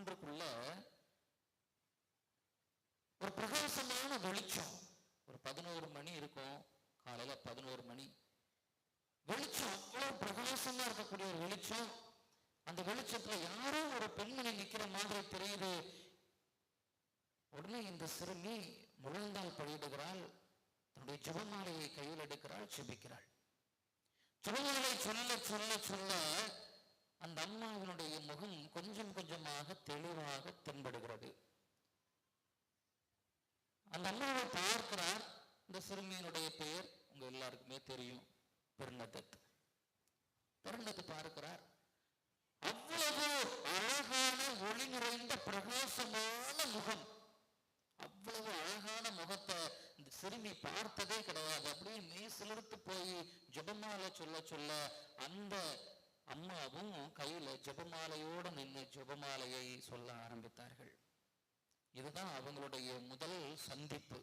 3க்குள்ள ஒரு பிரகாசமான வெளிச்சம், ஒரு 11 மணி இருக்கும், காலையில 11 மணி வெளிச்சம், அவ்வளவு பிரகாசமா இருக்கக்கூடிய ஒரு வெளிச்சம். அந்த வெளிச்சத்துல யாரோ ஒரு பெண்மணி நிக்கிற மாதிரி தெரியுது. உடனே இந்த சிறுமி முழந்தால் படியிடுகிறாள், தன்னுடைய ஜெபமாலையை கையில் எடுக்கிறாள், ஜெபிக்கிறாள். ஜெபமாலை சொல்ல சொல்ல சொல்ல அந்த அம்மாவினுடைய முகம் கொஞ்சம் கொஞ்சமாக தெளிவாக தென்படுகிறது. அந்த அம்மாவை பார்க்கிறார். இந்த சிறுமியினுடைய பெயர் உங்க எல்லாருக்குமே தெரியும், பெர்னதத். பெர்னதத் பார்க்கிறார். அவ்வளவு அழகான ஒளி நிறைந்த பிரகாசமான முகம், அவ்வளவு அழகான முகத்தை இந்த சிறுமி பார்த்ததே கிடையாது. அப்படியே மெய் சிலிர்த்து போய் ஜெபமாலை சொல்ல சொல்ல அந்த அம்மாவும் கையில ஜெபமாலையோடு நின்று ஜெபமாலையை சொல்ல ஆரம்பித்தார்கள். இதுதான் அவங்களுடைய முதல் சந்திப்பு.